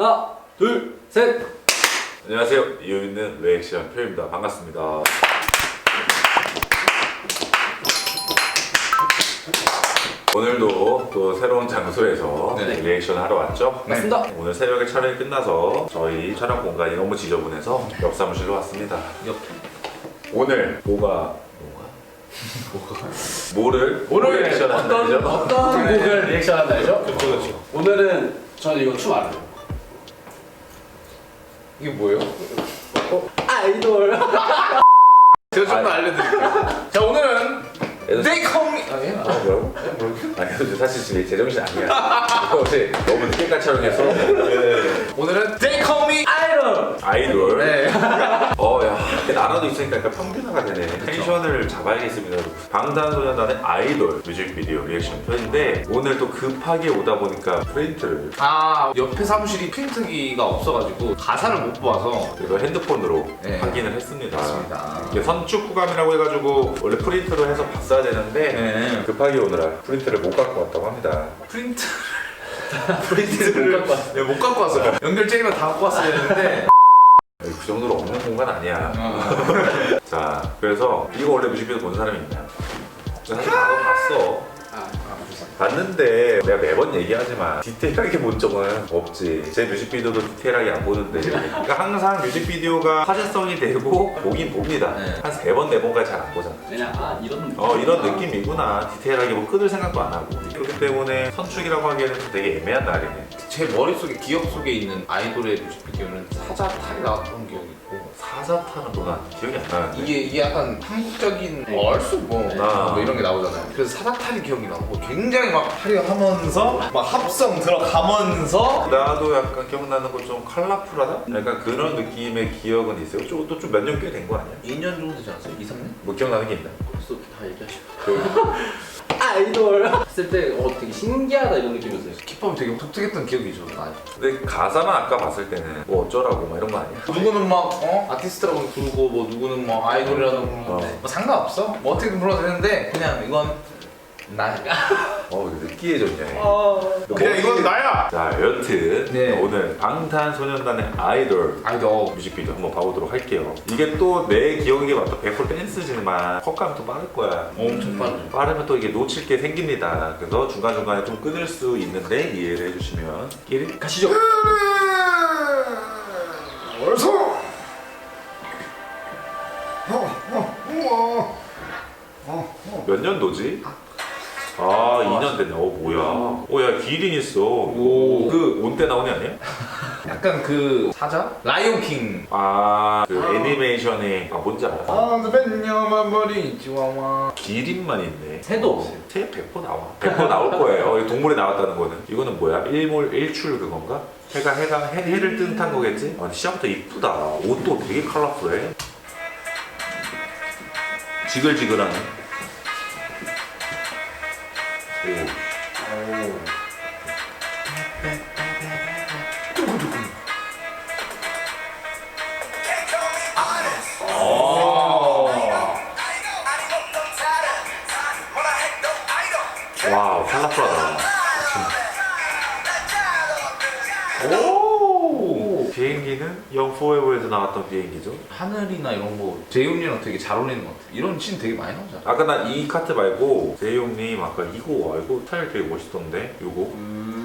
하나, 둘, 셋. 안녕하세요. 이유있는 리액션 표입니다. 반갑습니다. 오늘도 또 새로운 장소에서 네네. 리액션 하러 왔죠? 맞습니다. 오늘 새벽에 촬영이 끝나서 저희 촬영 공간이 너무 지저분해서 옆 사무실로 왔습니다. 오늘 뭐를 리액션하는 날이죠? 어떤 곡을 리액션한 날이죠? 그렇죠. 오늘은 저는 이거 춤 알아요. 이게 뭐예요? 아이돌. 제가 좀 더 알려드릴게요. 자, 오늘은 They Call Me. 아, 예? 뭐라고? 아니 근데 사실 지금 제정신 아니야. 어제 너무 늦게까지 촬영해서. 오늘은 They Call Me 아이돌. 아이돌. 네. 야, 나라도 있으니까 약간 평균화가 되네. 텐션을 잡아야겠습니다. 방탄소년단의 아이돌 뮤직비디오 리액션 편인데 오늘 또 급하게 오다 보니까 프린트를 아, 옆에 사무실이 프린트기가 없어가지고 가사를 못 봐서. 그리고 핸드폰으로 네. 확인을 했습니다. 맞습니다. 이게 선축구감이라고 해가지고 원래 프린트로 해서 봤어야 되는데 네. 급하게 오느라 프린트를 못 갖고 왔다고 합니다. 프린트를 못 갖고 왔어요. 네, 못 갖고 왔어요. 연결제기만 다 갖고 왔어야 되는데. 그 정도로 없는 공간 아니야. 자, 그래서 이거 원래 뮤직비디오 본 사람이 있나요? 사실 나도 봤어. 봤는데 내가 매번 얘기하지만 디테일하게 본 적은 없지. 제 뮤직비디오도 디테일하게 안 보는데 그러니까 항상 뮤직비디오가 화제성이 되고 보긴 봅니다. 네. 한 3번, 4번까지 잘 안 보잖아. 그냥 이런. 이런 느낌이구나. 디테일하게 뭐 끊을 생각도 안 하고. 그렇기 때문에 선축이라고 하기에는 좀 되게 애매한 날이네. 제 머릿속에 기억 속에 있는 아이돌의 뮤직비디오는 사자탈이 나왔던 기억이 있고. 사자타는 또난 기억이 안 나는데. 이게 약간 한국적인 네. 얼쑤 뭐 이런 게 나오잖아요. 그래서 사자탈이 기억이 나고 굉장히 막 화려하면서 막 합성 들어가면서 나도 약간 기억나는 거 좀 컬러풀하다? 약간 그런 느낌의 기억은 있어요. 또 좀 몇 년 꽤 된 거 아니야? 2년 정도 되지 않았어요? 2, 3년? 뭐 기억나는 게 있나? 벌써 다 얘기하시고. 아이돌. 봤을 때 되게 신기하다 이런 느낌이었어요. 힙합이 되게 독특했던 기억이죠. 근데 가사만 아까 봤을 때는 뭐 어쩌라고 막 이런 거 아니야? 누구는 막 아티스트라고 부르고 뭐 누구는 뭐 아이돌이라고 부르고 뭐 상관없어. 뭐 어떻게든 불러도 되는데 그냥 이건 나야. 느끼해졌냐 얘. 그냥 이건 나야. 자, 여튼 네. 오늘 방탄소년단의 아이돌 아이돌. 뮤직비디오 한번 봐보도록 할게요. 이게 또 내 기억에 맞다 100% 댄스지만 컷감이 또 빠를 거야. 엄청 빠르죠. 빠르면 또 이게 놓칠 게 생깁니다. 그래서 중간중간에 좀 끊을 수 있는데 이해를 해주시면 끼리 가시죠. 얼소. 몇 년도지? 2년 됐네. 뭐야. 야, 기린 있어. 그 온때 나오니 아니야? 약간 그 사자? 라이온 킹. 그 애니메이션에 뭔지 알아? 벤녀만 머리 지와와. 기린만 있네. 새도 없어요. 새 100% 나와. 100% 나올 거예요. 동물에 나왔다는 거는. 이거는 뭐야? 일출 그건가? 해를 뜻한 거겠지? 시작부터 이쁘다. 옷도 되게 컬러풀해. 지글지글하네. 와우, 컬러풀하다. 비행기는 영 포에버에서 나왔던 비행기죠. 하늘이나 이런 거 제이홉님이랑 되게 잘 어울리는 것 같아. 이런 씬 되게 많이 나오잖아. 아까 나 이 카트 말고 제이홉님 아까 이거 스타일 되게 멋있던데 요거.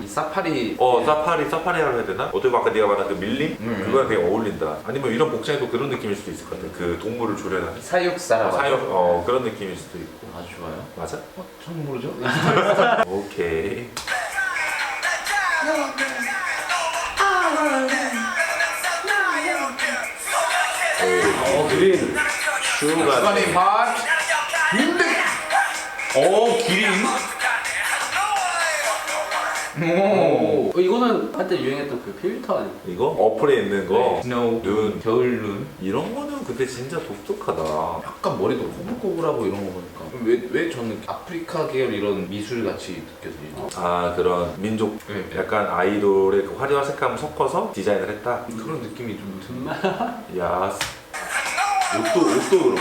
이 사파리. 사파리라고 해야 되나? 어떻게 아까 네가 말한 그 밀림? 그거랑 되게 어울린다. 아니면 이런 복장에도 그런 느낌일 수도 있을 것 같아. 그 동물을 조련하는 사육사라. 그런 느낌일 수도 있고. 아주 좋아요. 맞아? 전 모르죠. 오케이. 그린. 슈가. 주간이 밭. 힘들. 기린. 이거는 한때 유행했던 그 필터 아니에요? 이거 어플에 있는 거. 스노우. 눈. 겨울 눈. 이런 거는 근데 진짜 독특하다. 약간 머리도 꼬불꼬불하고 이런 거 보니까 왜 저는 아프리카 계열 이런 미술 같이 느껴지죠? 그런 민족 네. 약간 아이돌의 그 화려한 색감을 섞어서 디자인을 했다. 그런 느낌이 좀 든다. 야, 옷도 그렇고.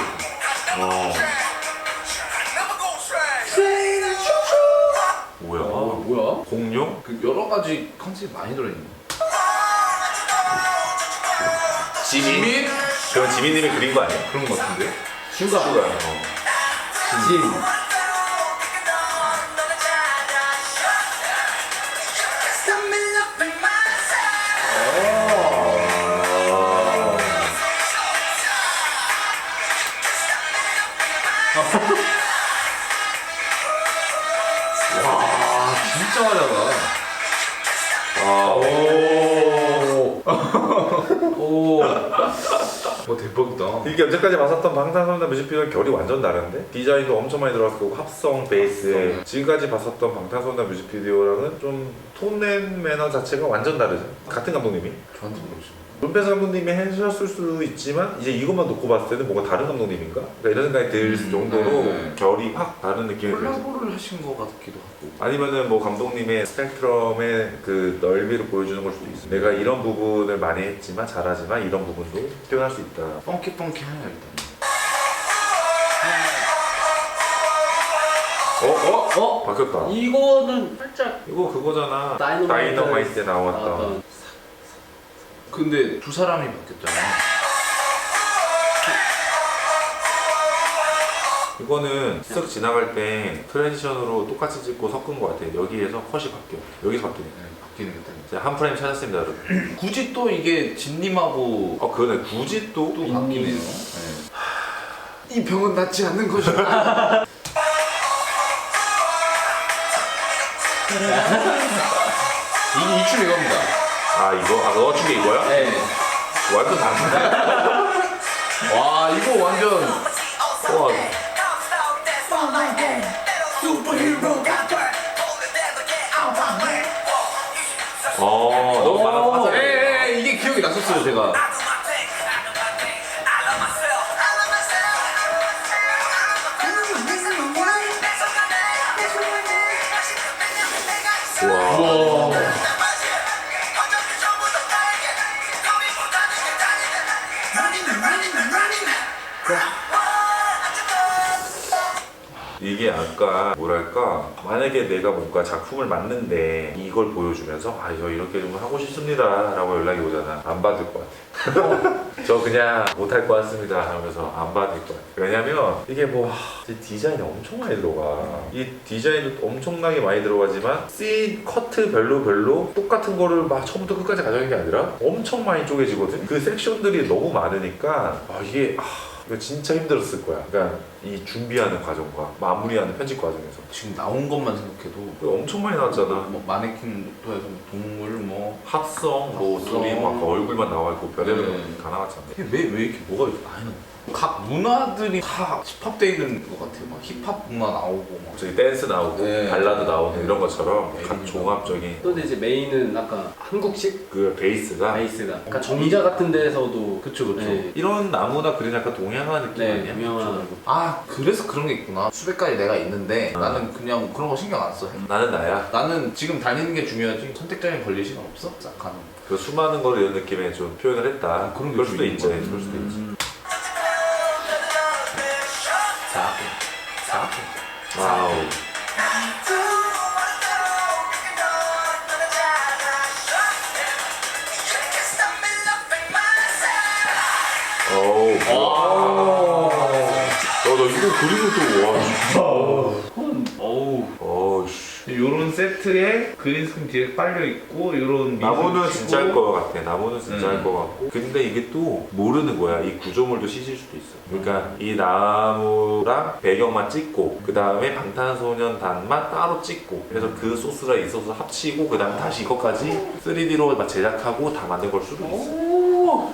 뭐야? 뭐야? 공룡? 그 여러 가지 컨셉이 많이 들어있네. 지민? 그건 지민님이 그린 거 아니야? 그런 거 같은데? 슈가. 진. 와 진짜 하잖아. 오. 대박이다. 이게 여태까지 봤었던 방탄소년단 뮤직비디오랑 결이 완전 다른데? 디자인도 엄청 많이 들어갔을 거고 합성 베이스에 지금까지 봤었던 방탄소년단 뮤직비디오랑은 좀 톤앤 매너 자체가 완전 다르죠. 같은 감독님이 저한테 모르시네. 룸페스 감독님이 해주셨을 수도 있지만 이제 이것만 놓고 봤을 때는 뭔가 다른 감독님인가? 그러니까 이런 생각이 들 정도로 결이 확 다른 느낌이 들죠. 콜라보를 하신 거 같기도 하고. 아니면은 뭐 감독님의 스펙트럼의 그 넓이를 보여주는 걸 수도 있어. 내가 이런 부분을 많이 했지만 잘하지만 이런 부분도 표현할 수 있다. 펑키하냐 일단. 바뀌었다. 이거는 살짝 이거 그거잖아. 다이너마이트 다이너마이트에 나왔던. 나왔던. 근데 두 사람이 바뀌었잖아. 이거는 쓱 지나갈 때 트랜지션으로 똑같이 찍고 섞은 것 같아. 여기에서 컷이 바뀌어. 여기서 바뀌네. 바뀌는 게 있다. 제가 한 프레임 찾았습니다, 여러분. 굳이 또 이게 진님하고 그러네. 굳이 또 바뀌네요. 이 병은 낫지 않는 거죠. 이 춤 이겁니다. 이거? 너 중에 이거야? 네. 완전 다른데? 와 이거 완전 와. 너무 많아서 하자. 이게 기억이 났었어요 제가. 우와. 이게 아까 뭐랄까 만약에 내가 뭔가 작품을 만드는데 이걸 보여주면서 저 이렇게 좀 하고 싶습니다 라고 연락이 오잖아. 안 받을 것 같아. 저 그냥 못할 것 같습니다 하면서 안 받을 것 같아. 왜냐면 이게 뭐 디자인이 엄청 많이 들어가. 이 디자인도 엄청나게 많이 들어가지만 씬 커트별로 똑같은 거를 막 처음부터 끝까지 가져가는 게 아니라 엄청 많이 쪼개지거든. 그 섹션들이 너무 많으니까 이게 이거 진짜 힘들었을 거야. 그러니까 이 준비하는 과정과 마무리하는 편집 과정에서 지금 나온 것만 생각해도 엄청 많이 나왔잖아. 뭐 마네킹부터 해서 동물 뭐 합성, 뭐 합성. 둘이 막 얼굴만 나와 있고 별의별 네. 다 나왔잖아. 왜 이렇게 뭐가 이렇게 많이 나와? 각 문화들이 다 집합되어 있는 것 같아요. 막 힙합 문화 나오고 막. 저기 댄스 나오고 네. 발라드 나오고 이런 것처럼 네. 각 종합적인 또 이제 메인은 약간 한국식 그 베이스가 베이스가. 약간 정자 같은 데서도 그쵸. 네. 이런 나무나 그린 약간 동양화 느낌 네, 아니야? 유명한. 그래서 그런 게 있구나. 수백 가지 내가 있는데 나는 그냥 그런 거 신경 안 써. 나는 나야. 나는 지금 다니는 게 중요하지 선택적인 권리 시간 없어? 싹 하는. 그 수많은 거를 이런 느낌에 좀 표현을 했다. 그런 게 그럴 수도 좀 있지. 있는 그럴 수도 있지. 와우. 오. 너 이거 그리고 또 와. 씨. 요런 세트에 그린스크린 뒤에 빨려 있고 요런 나무는 미술 진짜 할 치고 것 같아. 나무는 진짜 할 것 같고. 근데 이게 또 모르는 거야. 이 구조물도 CG일 수도 있어. 그러니까 이 나무랑 배경만 찍고 그 다음에 방탄소년단만 따로 찍고 그래서 그 소스랑 이 소스 합치고 그 다음에 다시 이것까지 3D로 막 제작하고 다 만든 걸 수도 있어.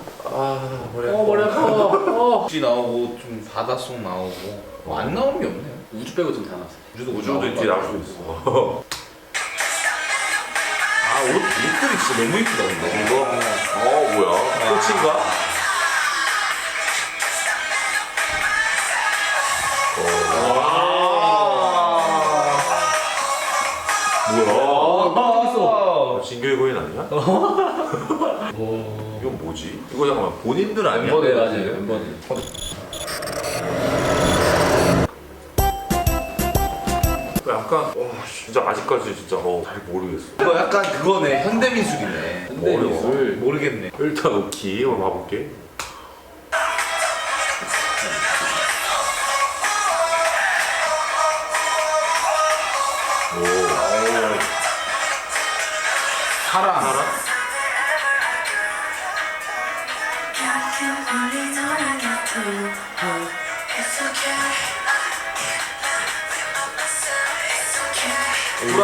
머리 아파. 쥐 나오고 좀 바닷속 나오고 안 나오는 게 없네요. 우주 빼고 좀 다 나왔어. 우주도 뒤에 나올 수도 있어. 옷들이 진짜 너무 이쁘다 근데. 이거? 뭐야? 꽃인가? 뭐야? 진교의 거인 아니야? 이건 뭐지? 이거 잠깐만 본인들 아니야? 멤버들 맞아요. 멤버들. 약간 진짜 아직까지 진짜 잘 모르겠어. 이거 약간 그거네 현대미술이네. 근데 어려워. 미술. 모르겠네. 일단 오키 한번 봐볼게.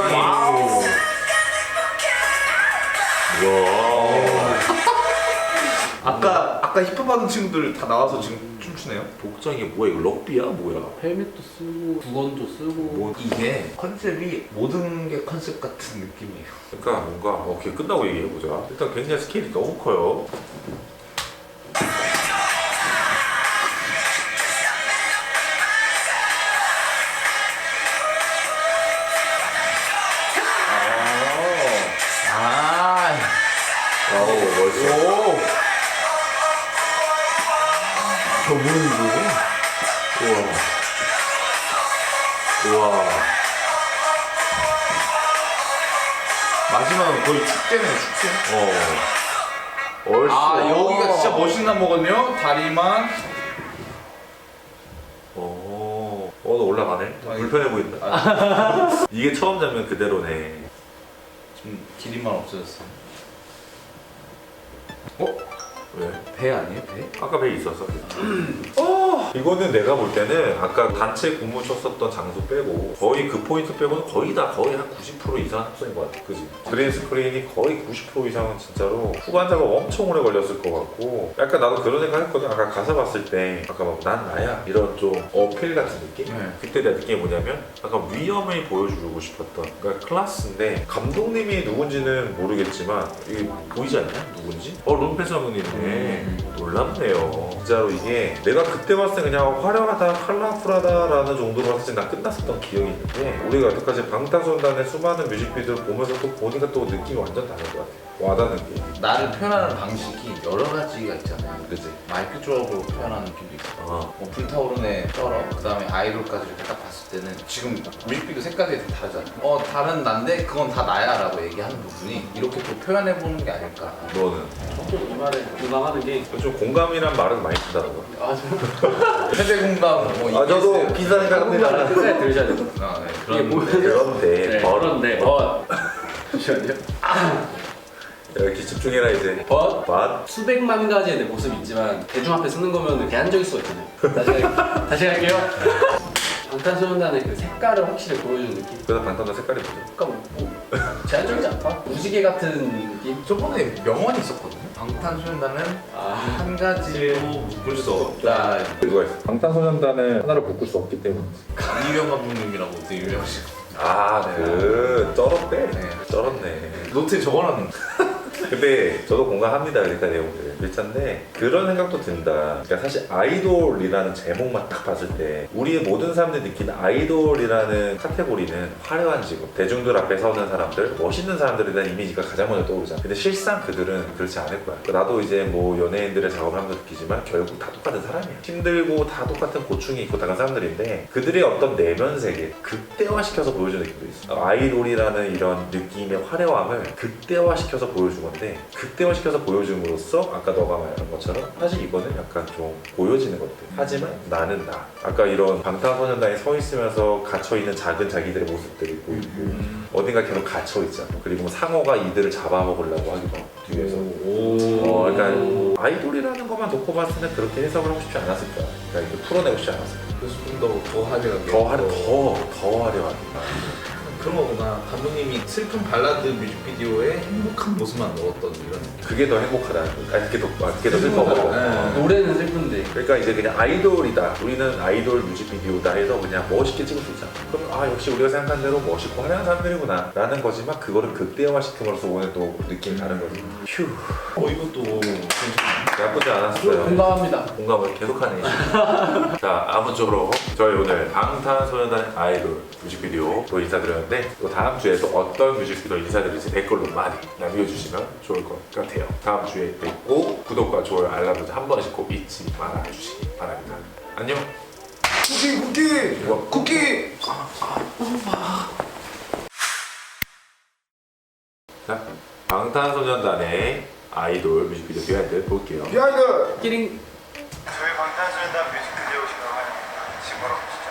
와우. 와. 아까 힙합 하는 친구들 다 나와서 지금 춤추네요. 복장이 뭐야 이거 럭비야 뭐야? 헬멧도 쓰고 두건도 쓰고. 뭐 이게 컨셉이 모든 게 컨셉 같은 느낌이에요. 그러니까 뭔가 오케이 끝나고 얘기해 보자. 일단 굉장히 스케일이 너무 커요. 어우 멋있어. 오. 저 뭐는 우와. 우와. 마지막은 거의 축제네요, 축제. 얼쑤. 아, 여기가 진짜 멋있나 보거든요. 다리만. 너 올라가네. 불편해 보인다. 이게 처음 장면 그대로네. 지금 길이만 없어졌어. 왜? 배 아니에요, 배? 아까 배 있었어. 이거는 내가 볼 때는 아까 단체 근무 쳤었던 장소 빼고 거의 그 포인트 빼고는 거의 한 90% 이상 합성인 것 같아. 그지? 그린 스크린이 거의 90% 이상은 진짜로 후반 작업 엄청 오래 걸렸을 것 같고 약간 나도 그런 생각 했거든. 아까 가사 봤을 때 아까 막 난 나야 이런 좀 어필 같은 느낌? 네. 그때 내 느낌이 뭐냐면 약간 위험을 보여주고 싶었던 그러니까 클래스인데 감독님이 누군지는 모르겠지만 이게 보이지 않냐? 누군지? 룸페스 감독님이네. 놀랍네요. 진짜로 이게 내가 그때 봤을 때 그냥 화려하다, 컬러풀하다라는 정도로 봤을 때 난 끝났었던 기억이 있는데 우리가 여태까지 방탄소년단의 수많은 뮤직비디오를 보면서 또 보니까 또 느낌이 완전 다른 것 같아. 와닿는 게. 나를 표현하는 방식이 여러 가지가 있잖아요. 그치? 마이크 조합으로 표현하는 느낌도 있고 뭐 불타오르네 쩔어 그 다음에 아이돌까지 이렇게 딱 봤을 때는 지금 뮤직비디오 색깔이 되게 다르잖아. 다른 난데 그건 다 나야 라고 얘기하는 부분이 이렇게 또 표현해보는 게 아닐까. 너는? 저도 이 말에 공감하는 게. 좀 공감이란 말은 많이 쓰더라고. 세대 공감 뭐 저도 비슷한 생각합니다. 끝까지 들으셔야 돼요. 네. 이게 보면은 그런데 네, 그런데 잠시만요. 이렇게 집중해라 이제. but 수백만 가지의 내 모습이 있지만 대중 앞에 쓰는 거면 제한적일 수가 있잖아요. 다시 할게요. 방탄소년단의 그 색깔을 확실히 보여주는 느낌. 그래서 방탄소 색깔이 뭐죠? 그러니까 뭐 제한적이지 않다. 무지개 같은 느낌. 저번에 명언이 있었거든요. 방탄소년단은 한 가지로 묶을 수 없다. 누가 있어? 방탄소년단을 하나로 묶을 수 없기 때문에. 이병 감독님이라고 되게 유명하시고. 쩔었대? 네. 쩔었네. 노트에 적어놨는데. 근데 저도 공감합니다. 그러니까 내용들 밀찬데 그런 생각도 든다. 그러니까 사실 아이돌이라는 제목만 딱 봤을 때 우리의 모든 사람들이 느끼는 아이돌이라는 카테고리는 화려한 직업, 대중들 앞에 서는 사람들, 멋있는 사람들에 대한 이미지가 가장 먼저 떠오르잖아. 근데 실상 그들은 그렇지 않을 거야. 나도 이제 뭐 연예인들의 작업을 하면서 느끼지만 결국 다 똑같은 사람이야. 힘들고 다 똑같은 고충이 있고 다른 사람들인데 그들의 어떤 내면 세계 극대화시켜서 보여주는 느낌도 있어. 아이돌이라는 이런 느낌의 화려함을 극대화시켜서 보여주고 건데 극대화시켜서 보여줌으로써 아까 너가 말한 것처럼 사실 이거는 약간 좀 보여지는 것들. 하지만 나는 나. 아까 이런 방탄소년단이 서 있으면서 갇혀있는 작은 자기들의 모습들이 보이고 어딘가 계속 갇혀있잖아. 그리고 상어가 이들을 잡아먹으려고 하기도 하고 뒤에서. 그러니까 아이돌이라는 것만 놓고 봤을 때는 그렇게 해석을 하고 싶지 않았을 거야. 그러니까 이렇게 풀어내고 싶지 않았을 거야. 그래서 좀 더 화려하게. 더 화려하게. 그런 거구나. 감독님이 슬픈 발라드 뮤직비디오에 행복한 모습만 넣었던 이런. 그게 더 행복하다. 그게 더 슬퍼. 네. 노래는 슬픈데. 그러니까 이제 그냥 아이돌이다. 우리는 아이돌 뮤직비디오다 해서 그냥 멋있게 찍을 수 있잖아. 그럼 역시 우리가 생각한 대로 멋있고 화려한 사람들이구나 라는 거지만 그거를 극대화시킴으로써 오는 또 느낌이 다른 거지. 휴. 이것도 괜찮네. 나쁘지 않았어요. 공감합니다. 공감을 계속하네. 자, 아무쪼록 저희 오늘 방탄소년단 아이돌 뮤직비디오로 인사드렸는데 또 다음 주에 또 어떤 뮤직비디오 인사드릴지 댓글로 많이 남겨주시면 좋을 것 같아요. 다음 주에 뵙고 구독과 좋아요, 알람 설정 한 번씩 꼭 잊지 말아주시기 바랍니다. 안녕. 쿠키! 자, 방탄소년단의 아이돌 뮤직비디오 비하인드 볼게요. 비하인드! 끼링. 저희 방탄소년단 뮤직비디오 촬영을 지금 보러 가시죠.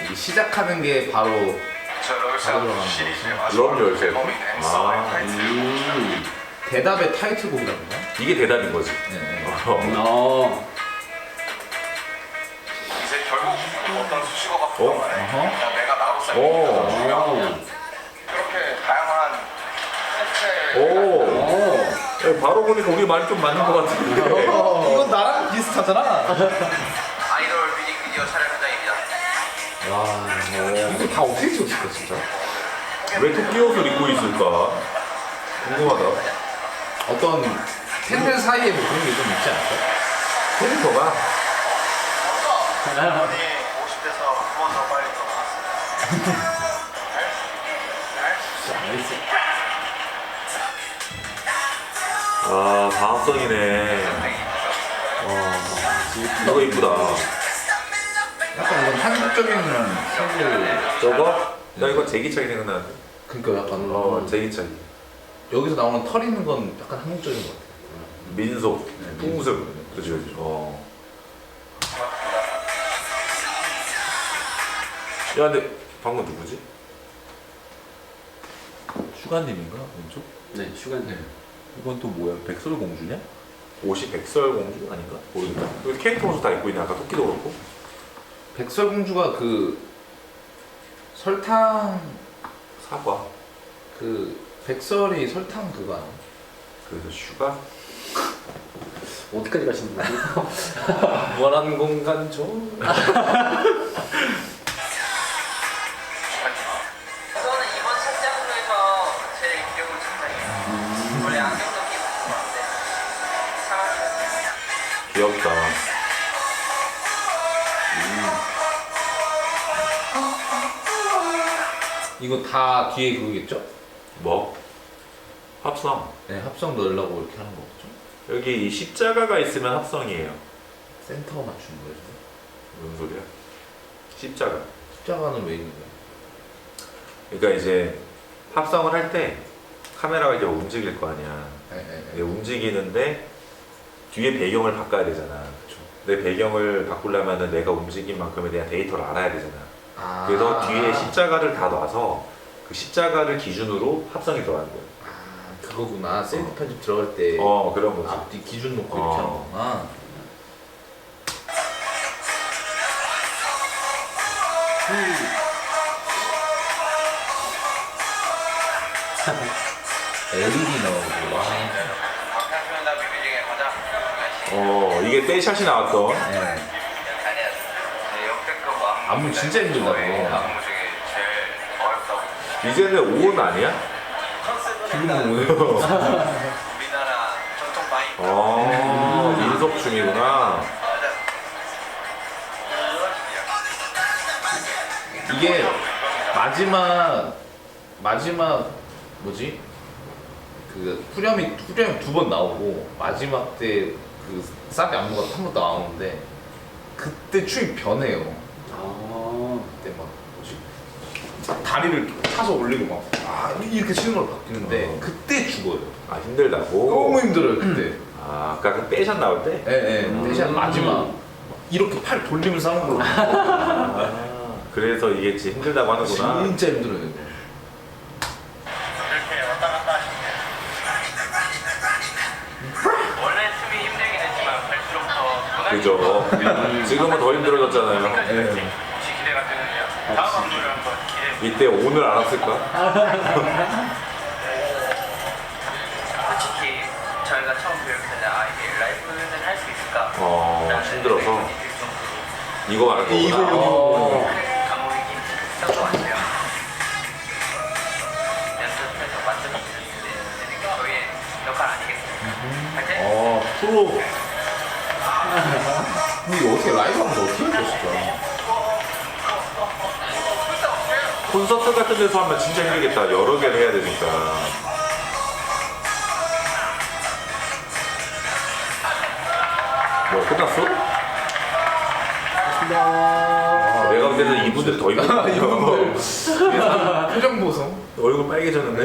이게 시작하는 게 바로 저 러브샷 시리즈의 러브 열쇠. 대답의 타이틀곡이랍니다. 이게 대답인 거지. 네. 어. 이제 결국 어떤 수식어 내가 나로서 오. 그렇게 다양한 오. 섹스의 야, 바로 보니까 우리 말이 좀 맞는 것 같은데. 이건 나랑 비슷하잖아. 아이돌 뮤직비디오 촬영 현장입니다. 와, 이거 다 어떻게 찍었을까 진짜? 왜 토끼 옷을 입고 있을까? 궁금하다. 어떤 팬들 사이에 뭐 그런 게 좀 있지 않을까? 캐릭터가 언니 50대에서 한 번 더 빨리 들어갔어요. 아 다합성이네. 이거 이쁘다. 약간 이건 한국적인 색을 저거? 나 이거 제기차기 생각나는데. 그러니까 약간 제기차기. 여기서 나오는 털 있는 건 약간 한국적인 것 같아. 민속, 풍습. 그치 그치. 야 근데 방금 누구지? 슈가님인가 왼쪽? 네, 슈가님. 이건 또 뭐야? 백설공주냐? 옷이 백설공주 아닌가? 모르겠다. 여기 캐릭터 옷을 다 입고 있네. 아까 토끼도 그렇고. 백설공주가 그 설탕 사과. 그 백설이 설탕 그거 아니야? 그래서 슈가? 어디까지 가시는 거예요? 무한한 공간 좀. 저는 이번 책장에서 제일 기억을 책장이에요. 원래 안경도 끼고 있었는데 사랑해요. 귀엽다. 이거 다 뒤에 그거겠죠? 뭐? 합성. 네, 합성 넣으려고 이렇게 하는 거겠죠? 여기 이 십자가가 있으면 합성이에요. 센터 맞추는 거예요. 무슨 소리야? 십자가. 십자가는 왜 있는 거야? 그러니까 이제 합성을 할 때 카메라가 이제 움직일 거 아니야. 네. 이제 움직이는데 뒤에 배경을 바꿔야 되잖아. 내 배경을 바꾸려면은 내가 움직인 만큼에 대한 데이터를 알아야 되잖아. 아, 그래서 뒤에 십자가를 다 놔서 그 십자가를 기준으로 합성이 들어가는 거야. 아, 그거구나. 셀프 편집 들어갈 때 그런 거지. 앞뒤 기준 놓고 이렇게 하는 거구나. LED 나오고 와. 방탄소년단 뮤직의 가장 중요한 시 이게 떼샷이 나왔던. 네. 제 역대급 안무 진짜 힘들다고. 안무 중에 제일 어렵다고. 이제는 오은 아니야? 지금은 오늘 우리나라 전통 바이 민속춤이구나. 이게 마지막 뭐지? 그 후렴이 두 번 나오고 마지막 때 그 사비 안무가 한 번 나오는데 그때 춤이 변해요. 그때 막 뭐지? 다리를 차서 올리고 막 이렇게 치는 걸로 바뀌는데 그때 죽어요. 아 힘들다고? 너무 힘들어요 그때. 아까 그 빼샷 나올 때? 대신 마지막 이렇게 팔 돌리면서 하는 걸로. 그래서 이게 진짜 힘들다고 하는구나. 진짜 힘들어요. 이거. 이렇게 왔다 갔다 하시면 원래 춤이 힘들긴 했지만 갈수록 더 그죠. 지금은 더 힘들어졌잖아요. 혹시 기대가 되느냐? 다음 안무를 한번 기대해. 이때 오늘 알았을까? 솔직히 저희가 처음 교육 때는 이게 라이브는 할 수 있을까? 힘들어서. 이거 알았구나 감옥이 있었던 것 같아요. 연습해서 완전히 이루는데 저희의 역할 아니겠습니까? 할때 프로. 근데 이거 어떻게 라이브 하면 어떻게 할까 진짜. 콘서트 같은 데서 하면 진짜 힘들겠다. 여러 개를 해야 되니까. 뭐 끝났어? 내가 볼 때는 이분들이 더 힘들어. 이분들 표정 보소. 얼굴 빨개졌는데.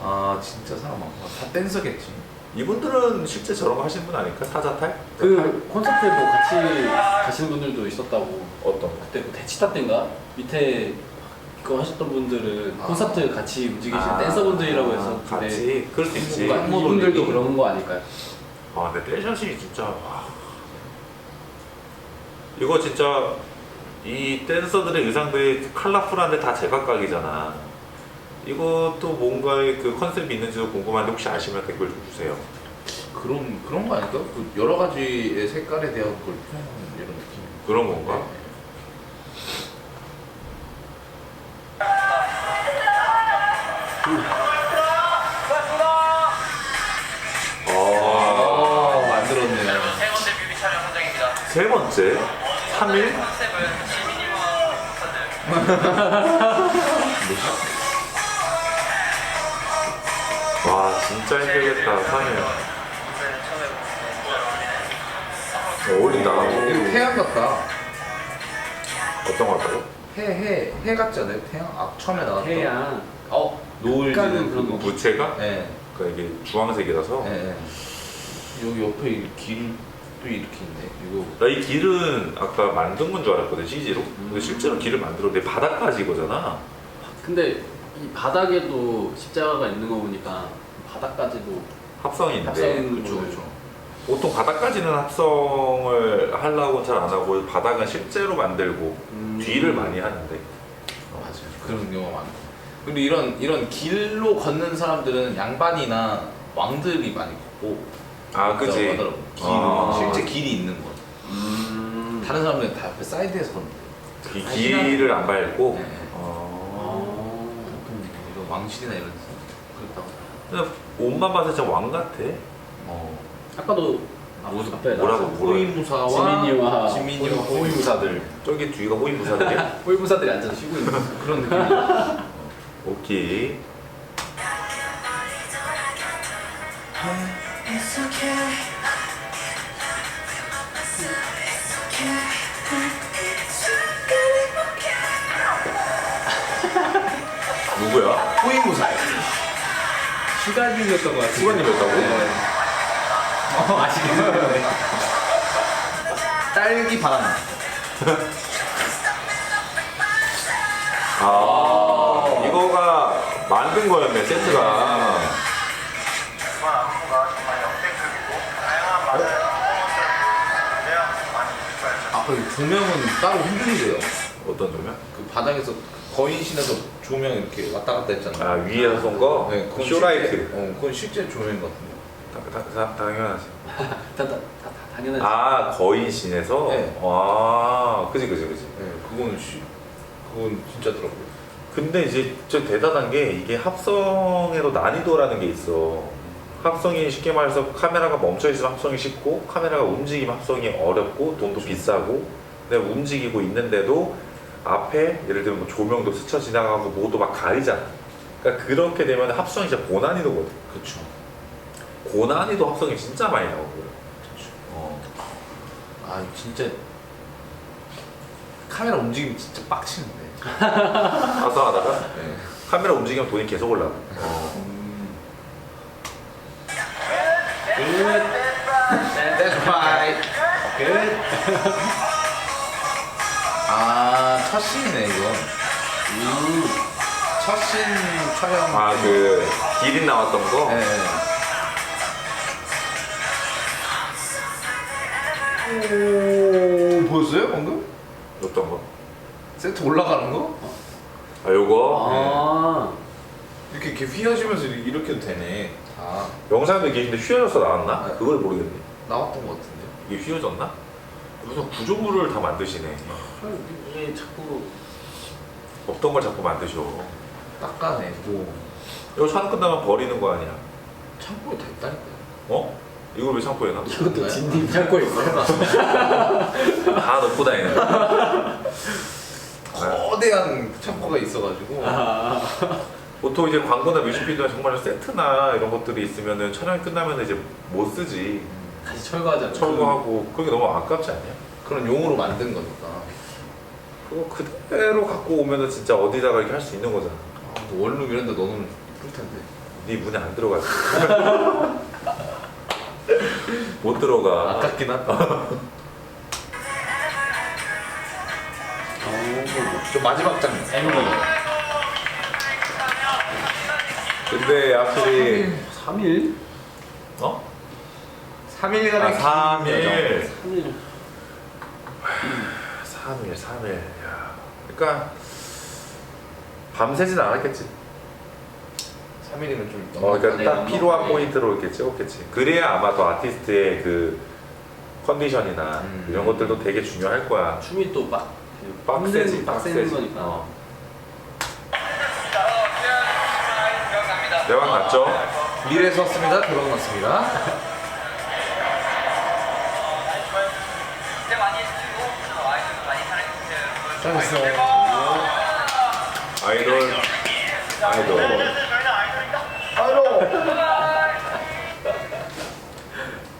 아 진짜 사람 많구나. 다 댄서겠지. 이분들은 실제 저런 거 하시는 분 아닐까? 타자탈? 그 콘서트에 뭐 같이 가시는 분들도 있었다고. 어떤? 그때 뭐 대치타 때인가? 밑에 그거 하셨던 분들은 콘서트 같이 움직이시는 댄서분들이라고 해서 근데 같이? 그럴 수 있지. 뭔가 이분들도 그런 거 아닐까요? 근데 떼샷이 진짜. 이거 진짜 이 댄서들의 의상들이 컬러풀한데 다 제각각이잖아. 이것도 뭔가의 그 컨셉이 있는지도 궁금한데 혹시 아시면 댓글 좀 주세요. 그런 거 아닐까? 그 여러 가지의 색깔에 대한 걸 표현하는 이런 느낌. 그런 건가? 만들었네요. 세 번째 뮤비 촬영 현장입니다. 세 번째? 3일? 컨셉은 시민이와 콘서트. 와 진짜 힘들겠다 3일. 처음에 어울린다. 이거 태양 같다. 어떤 거 같다고? 해 같지 않아요? 태양? 아 처음에 나왔던. 태양. 노을 약간은 지는 그런 그거. 거. 부채가? 네. 그러니까 이게 주황색이라서 네. 여기 옆에 이 길도 이렇게 있네. 이거. 나 이 길은 아까 만든 건 줄 알았거든 CG로. 근데 실제로 길을 만들었는데 바닥까지 이거잖아. 근데 이 바닥에도 십자가가 있는 거 보니까 바닥까지도 합성이 있는데 합성인 그쵸, 거예요. 그쵸. 보통 바닥까지는 합성을 하려고 잘 안 하고 바닥은 실제로 만들고 뒤를 많이 하는데 맞아요. 그런 경우가 많고. 그리고 이런 길로 걷는 사람들은 양반이나 왕들이 많이 걷고. 아 그지. 하더라고. 실제 길이 있는 거. 다른 사람들은 다 옆에 사이드에서 걷는데. 이 길을 안 밟고 네. 이거 왕실이나 이런 데서 그렇다고. 그냥 옷만 봐서 진짜 왕 같아. 아까도 앞에 뭐라고 호위무사와 지민이와 호위무사들. 저기 뒤가 호위무사들이야? 호위무사들이 앉아서 쉬고 있는 그런 느낌이야. 오케이. 누구야? 호위무사요. 슈가님이었던 것 같아요. 수관님이었다고? 아시겠네. 딸기 바나나. 이거가 만든 거였네 세트가. 이번 안무가 정말 역대급이고 다양한 맛의 퍼포먼스를 보여야 많이 이끌어야죠. 그 조명은 따로 흔들리래요. 어떤 조명? 그 바닥에서 거인신에서 조명 이렇게 왔다 갔다 했잖아요. 아 위에서 쏜 거? 네, 그건 쇼라이트. 실제, 그건 실제 조명인 것 같은데. 당연하지. 당연하지. 아 거인신에서? 네. 와 그지. 네, 그건 진짜더라고요. 근데 이제 좀 대단한 게 이게 합성에도 난이도라는 게 있어. 합성이 쉽게 말해서 카메라가 멈춰 있으면 합성이 쉽고 카메라가 움직이면 합성이 어렵고 돈도 비싸고 근데 움직이고 있는데도 앞에 예를 들면 뭐 조명도 스쳐 지나가고 뭐도 막 가리잖아. 그러니까 그렇게 되면 합성이 진짜 고난이도거든. 그렇죠. 고난이도 합성이 진짜 많이 나오고요. 아 진짜 카메라 움직임이 진짜 빡치는데. 합성하다가 네. 카메라 움직이면 돈이 계속 올라가. That's right. 첫 씬이네 이거. 첫 씬 촬영. 아 그 기린 나왔던 거? 네. 오 보였어요 방금? 어떤 거? 세트 올라가는 거? 아 요거? 이렇게 휘어지면서 이렇게도 되네. 다 영상도 이게 근데 휘어져서 나왔나? 네. 그걸 모르겠네. 나왔던 것 같은데. 이게 휘어졌나? 무슨 구조물을 다 만드시네. 이게 자꾸 없던 걸 자꾸 만드셔. 닦아내고 이거 촬영 끝나면 버리는 거 아니야? 창고에 다 있다니까. 어? 이걸 왜 창고에 놔? 이것도 진님 찾고 있어요. 다 넣고 다니는 거야. 거대한 창고가 있어가지고. 보통 이제 광고나 뮤직비디오나 정말 세트나 이런 것들이 있으면은 촬영이 끝나면 이제 못 쓰지. 다시 철거하잖아요. 철거하고 그게 너무 아깝지 않냐? 그런 용으로 만든 거니까. 그거 그대로 갖고 오면은 진짜 어디다가 이렇게 할 수 있는 거잖아. 원룸 이런 데 넣으면 이쁠 텐데. 네 문에 안 들어가지. 못 들어가. 아깝긴 하다. 저 마지막 장면. 근데 확실히 3일? 어? 3일간의 3일. 3일. 3일. 야. 그러니까 밤새진 않았겠지. 3일이면 좀 그러니까 딱 필요한 포인트로 이렇게 찍었겠지. 그래야 아마 더 아티스트의 그 컨디션이나 이런 것들도 되게 중요할 거야. 춤이 또 빡세지, 빡세는 거니까. 대박 났죠? 미래 썼습니다. 결혼 났습니다. 기대 많이 해주시고 아이돌도 많이 사랑해주세요 여러분. 잘했어. 아이돌.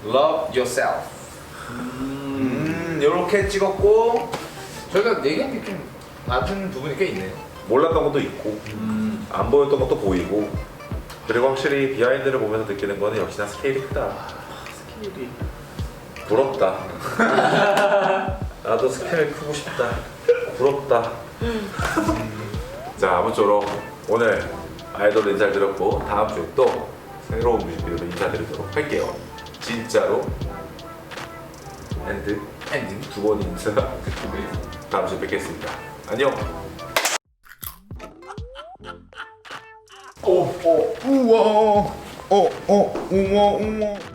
Love yourself. 이렇게 찍었고 저희가 얘기한 게 좀 맞은 부분이 꽤 있네요. 몰랐던 것도 있고 안 보였던 것도 보이고 그리고 확실히 비하인드를 보면서 느끼는 거는 역시나 스케일이 크다. 스케일이. 부럽다. 나도 스케일 크고 싶다. 부럽다. 자, 아무쪼록 오늘 아이돌 인사를 드렸고 다음 주에 또 새로운 뮤직비디오로 인사드리도록 할게요. 진짜로 엔딩 두 번 인사. 다음 주에 뵙겠습니다. 안녕. 우와 우와 우와